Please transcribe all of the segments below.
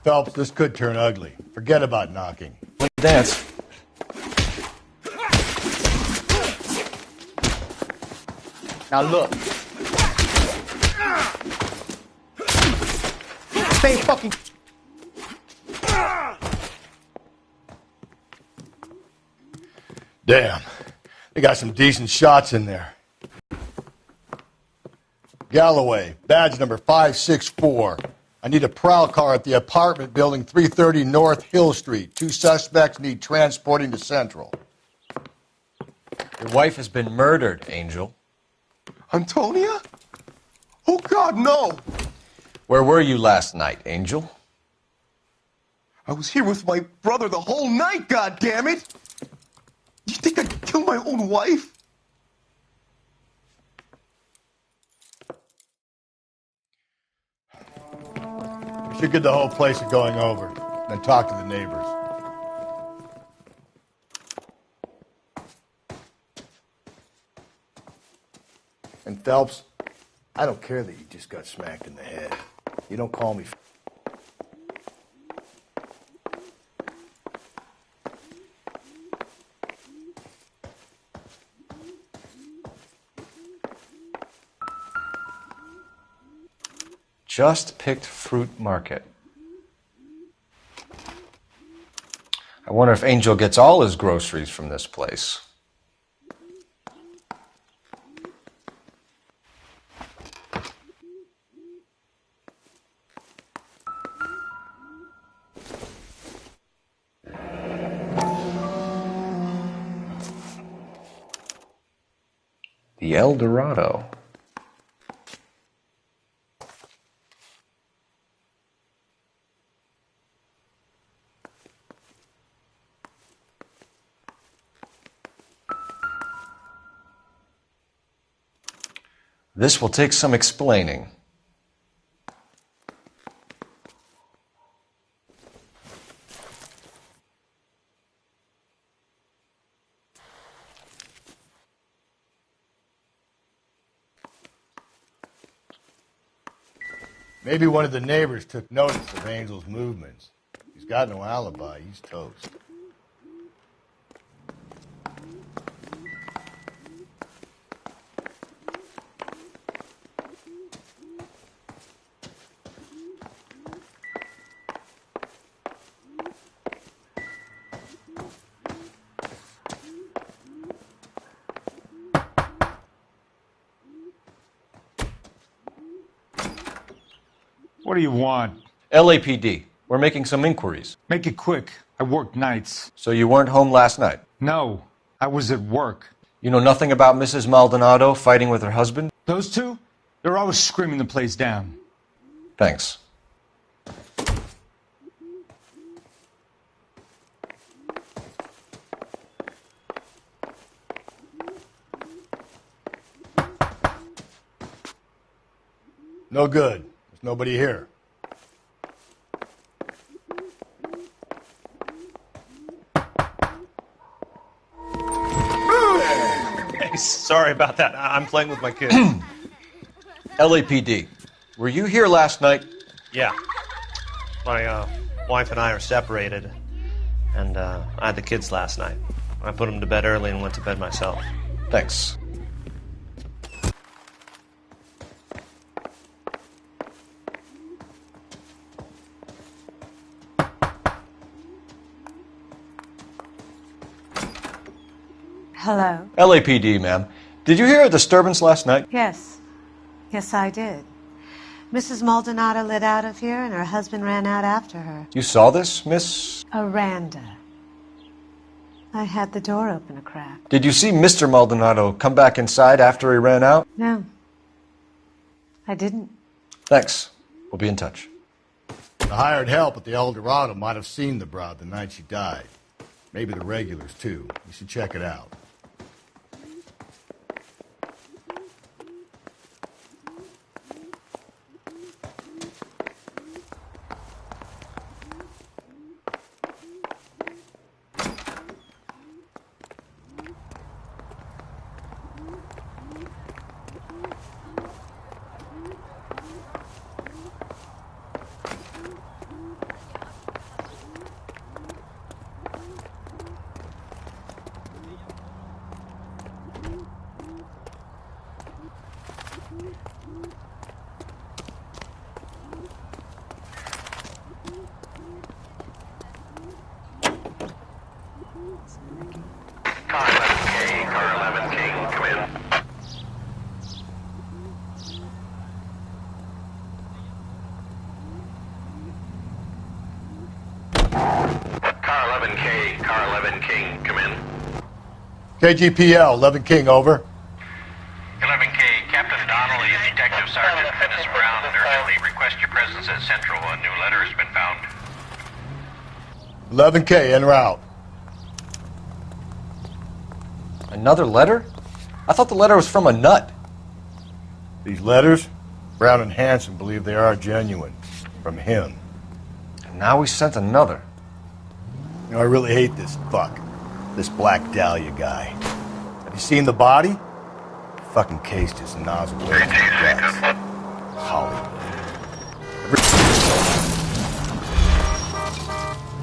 Phelps, this could turn ugly. Forget about knocking. Dance. Now look. Stay fucking... Damn. They got some decent shots in there. Galloway, badge number 564. I need a prowl car at the apartment building 330 North Hill Street. 2 suspects need transporting to Central. Your wife has been murdered, Angel. Antonia? Oh, God, no! Where were you last night, Angel? I was here with my brother the whole night, goddammit! You think I'd kill my own wife? We should get the whole place going over, then talk to the neighbors. And Phelps, I don't care that you just got smacked in the head. You don't call me. Just picked fruit market. I wonder if Angel gets all his groceries from this place. The El Dorado. This will take some explaining. Maybe one of the neighbors took notice of Angel's movements. He's got no alibi. He's toast. What do you want? LAPD. We're making some inquiries. Make it quick. I work nights. So you weren't home last night? No, I was at work. You know nothing about Mrs. Maldonado fighting with her husband? Those two? They're always screaming the place down. Thanks. No good. There's nobody here. Hey, sorry about that. I'm playing with my kid. LAPD. Were you here last night? Yeah. My wife and I are separated, and I had the kids last night. I put them to bed early and went to bed myself. Thanks. Hello? LAPD, ma'am. Did you hear a disturbance last night? Yes. Yes, I did. Mrs. Maldonado lit out of here, and her husband ran out after her. You saw this, Miss? Aranda. I had the door open a crack. Did you see Mr. Maldonado come back inside after he ran out? No. I didn't. Thanks. We'll be in touch. The hired help at the El Dorado might have seen the broad the night she died. Maybe the regulars, too. You should check it out. 11K, car 11 King, come in. KGPL, 11 King, over. 11K, Captain Donnelly and Detective Sergeant Dennis Brown urgently request your presence at Central. A new letter has been found. 11K, en route. Another letter? I thought the letter was from a nut. These letters, Brown and Hanson believe they are genuine. From him. And now we sent another. You know, I really hate this fuck. This Black Dahlia guy. Have you seen the body? Fucking case just gnaws away at the guts. Hollywood.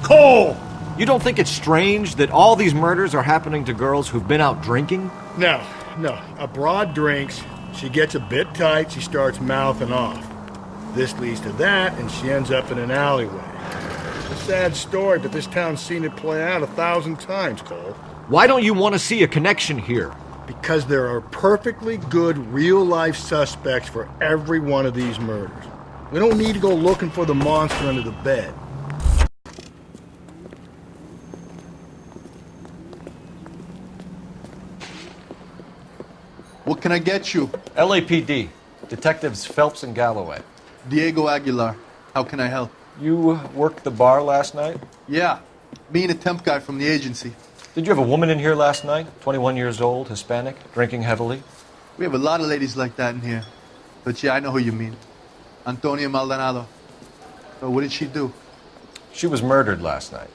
Cole! You don't think it's strange that all these murders are happening to girls who've been out drinking? No. A broad drinks, she gets a bit tight, she starts mouthing off. This leads to that, and she ends up in an alleyway. It's a sad story, but this town's seen it play out 1,000 times, Cole. Why don't you want to see a connection here? Because there are perfectly good real-life suspects for every one of these murders. We don't need to go looking for the monster under the bed. What can I get you? LAPD. Detectives Phelps and Galloway. Diego Aguilar. How can I help? You worked the bar last night? Yeah. Me and a temp guy from the agency. Did you have a woman in here last night? 21 years old, Hispanic, drinking heavily? We have a lot of ladies like that in here. But yeah, I know who you mean. Antonia Maldonado. So what did she do? She was murdered last night.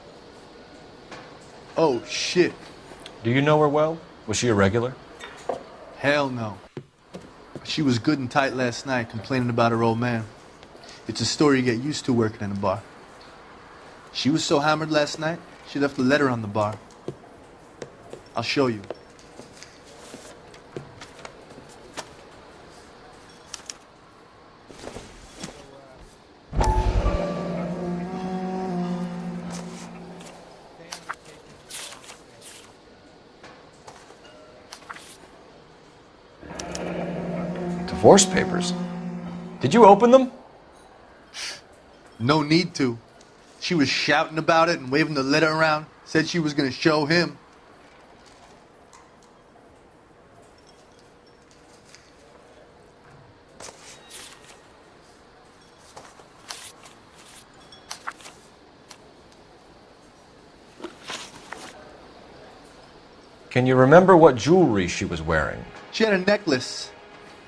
Oh, shit. Do you know her well? Was she a regular? Hell no. She was good and tight last night, complaining about her old man. It's a story you get used to working in a bar. She was so hammered last night, she left a letter on the bar. I'll show you. Divorce papers. Did you open them? No need to. She was shouting about it and waving the letter around. Said she was going to show him. Can you remember what jewelry she was wearing? She had a necklace.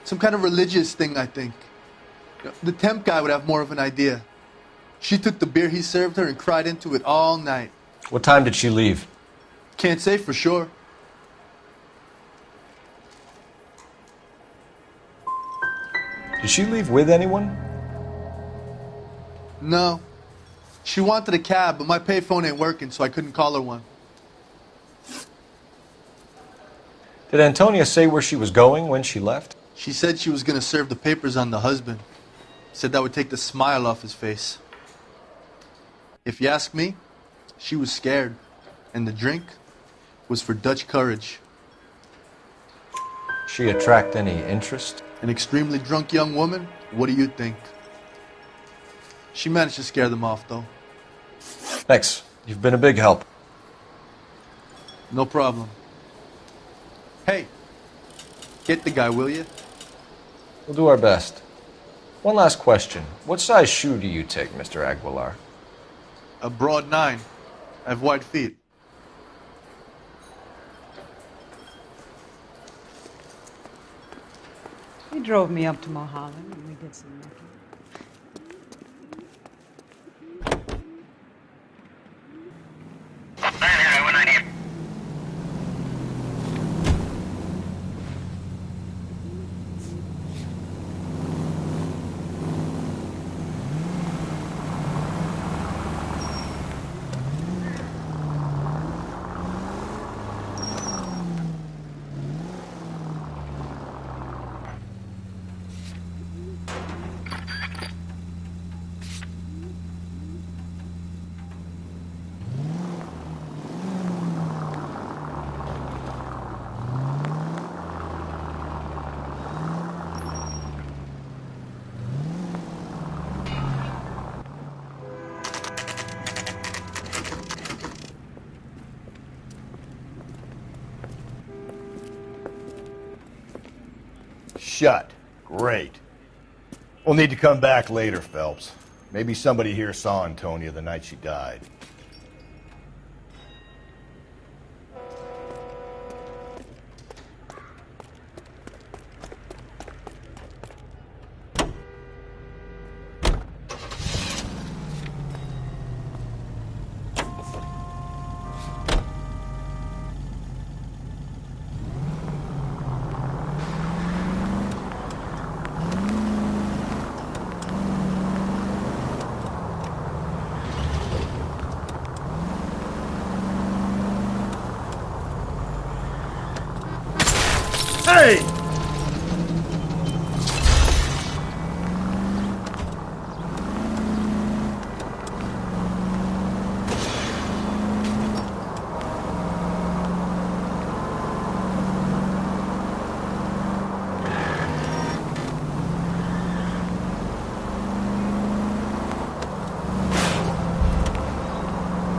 Some kind of religious thing, I think. The temp guy would have more of an idea. She took the beer he served her and cried into it all night. What time did she leave? Can't say for sure. Did she leave with anyone? No. She wanted a cab, but my payphone ain't working, so I couldn't call her one. Did Antonia say where she was going when she left? She said she was going to serve the papers on the husband. Said that would take the smile off his face. If you ask me, she was scared. And the drink was for Dutch courage. She attract any interest? An extremely drunk young woman? What do you think? She managed to scare them off, though. Thanks. You've been a big help. No problem. Hey, get the guy, will you? We'll do our best. One last question. What size shoe do you take, Mr. Aguilar? A broad 9. I have wide feet. He drove me up to Mulholland and we did some looking. shut. Great. We'll need to come back later, Phelps. Maybe somebody here saw Antonia the night she died. Hey!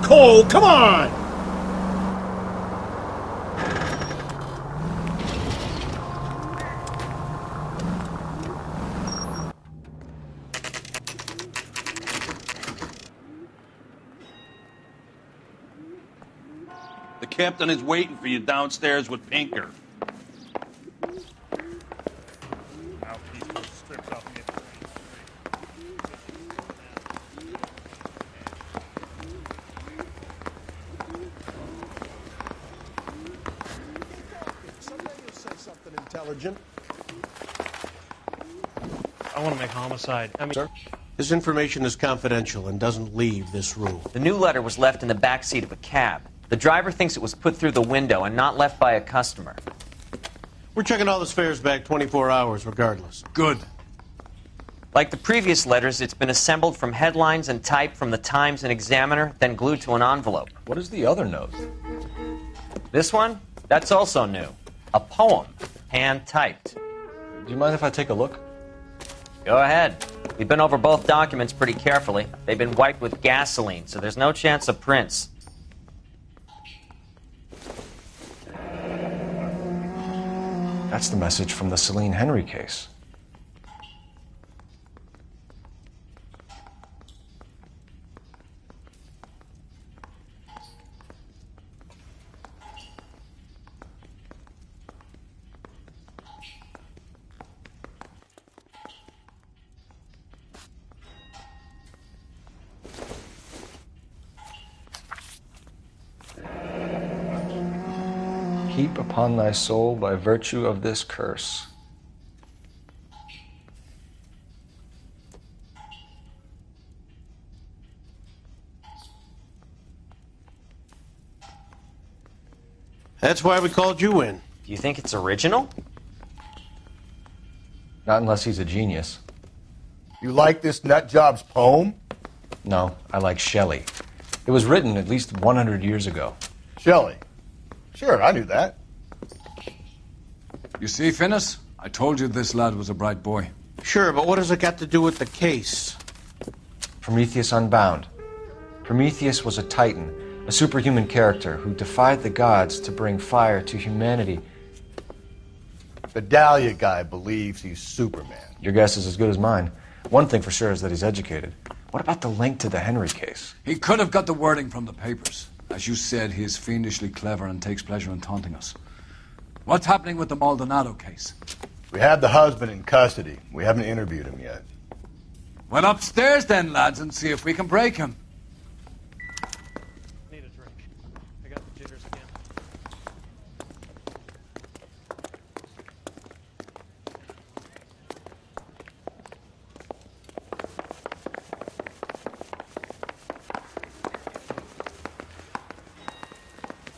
Cole, come on! The captain is waiting for you downstairs with Pinker. Intelligent. I want to make homicide. I mean, Sir? This information is confidential and doesn't leave this room. The new letter was left in the back seat of a cab. The driver thinks it was put through the window and not left by a customer. We're checking all the fares back 24 hours regardless. Good. Like the previous letters, it's been assembled from headlines and typed from the Times and Examiner, then glued to an envelope. What is the other note? This one? That's also new. A poem, hand-typed. Do you mind if I take a look? Go ahead. We've been over both documents pretty carefully. They've been wiped with gasoline, so there's no chance of prints. That's the message from the Celine Henry case. Heap upon thy soul by virtue of this curse. That's why we called you in. Do you think it's original? Not unless he's a genius. You like this nutjob's poem? No, I like Shelley. It was written at least 100 years ago. Shelley? Sure, I knew that. You see, Finnis? I told you this lad was a bright boy. Sure, but what has it got to do with the case? Prometheus Unbound. Prometheus was a titan, a superhuman character who defied the gods to bring fire to humanity. The Dahlia guy believes he's Superman. Your guess is as good as mine. One thing for sure is that he's educated. What about the link to the Henry case? He could have got the wording from the papers. As you said, he is fiendishly clever and takes pleasure in taunting us. What's happening with the Maldonado case? We have the husband in custody. We haven't interviewed him yet. Well, upstairs then, lads, and see if we can break him. need a drink. I got the jitters again.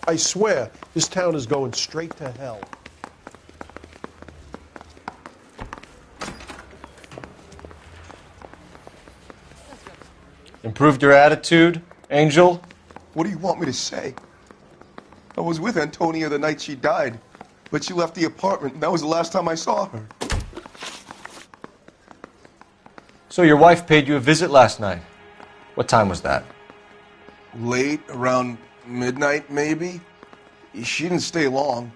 I swear, this town is going straight to hell. Improved your attitude, Angel? What do you want me to say? I was with Antonia the night she died, but she left the apartment, and that was the last time I saw her. So your wife paid you a visit last night. What time was that? Late, around midnight, maybe? She didn't stay long.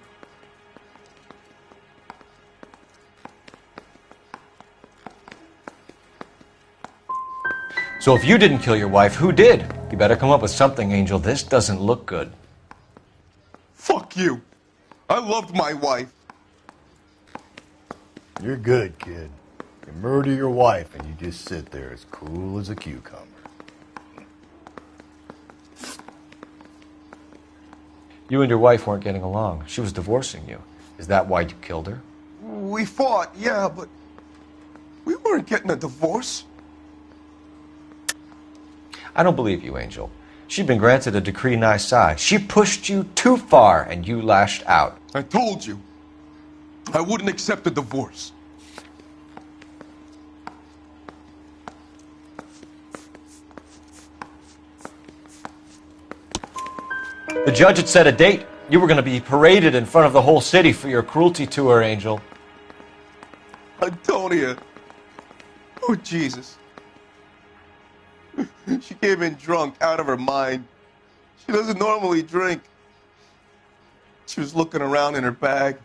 So if you didn't kill your wife, who did? You better come up with something, Angel. This doesn't look good. Fuck you. I loved my wife. You're good, kid. You murder your wife and you just sit there as cool as a cucumber. You and your wife weren't getting along. She was divorcing you. Is that why you killed her? We fought, yeah, but we weren't getting a divorce. I don't believe you, Angel. She'd been granted a decree nisi. She pushed you too far and you lashed out. I told you. I wouldn't accept a divorce. The judge had set a date. You were going to be paraded in front of the whole city for your cruelty to her, Angel. Antonia. Oh, Jesus. She came in drunk, out of her mind. She doesn't normally drink. She was looking around in her bag.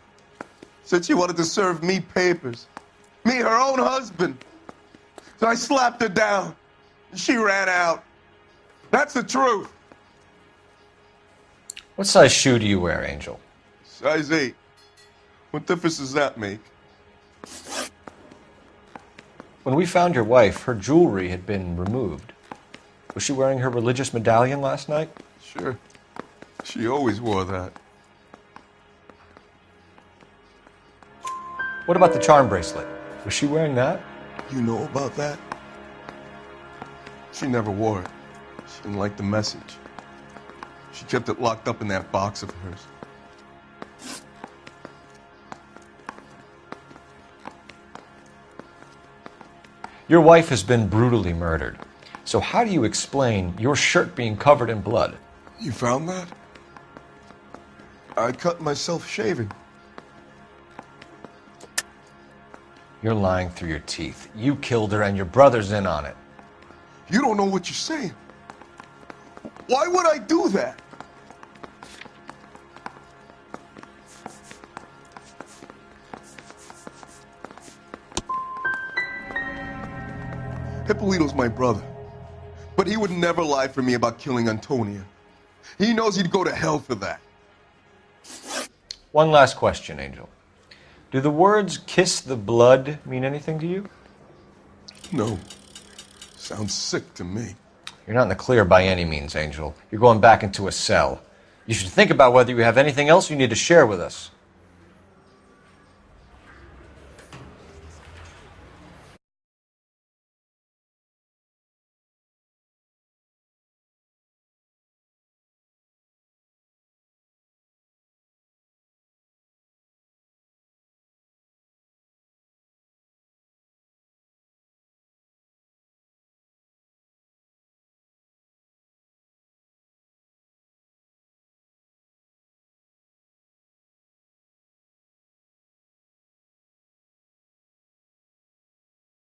Said she wanted to serve me papers. Me, her own husband. So I slapped her down. And she ran out. That's the truth. What size shoe do you wear, Angel? Size 8. What difference does that make? When we found your wife, her jewelry had been removed. Was she wearing her religious medallion last night? Sure. She always wore that. What about the charm bracelet? Was she wearing that? You know about that? She never wore it. She didn't like the message. She kept it locked up in that box of hers. Your wife has been brutally murdered. So how do you explain your shirt being covered in blood? You found that? I cut myself shaving. You're lying through your teeth. You killed her and your brother's in on it. You don't know what you're saying. Why would I do that? Hippolito's my brother. But he would never lie for me about killing Antonia. He knows he'd go to hell for that. One last question, Angel. Do the words kiss the blood mean anything to you? No. Sounds sick to me. You're not in the clear by any means, Angel. You're going back into a cell. You should think about whether you have anything else you need to share with us.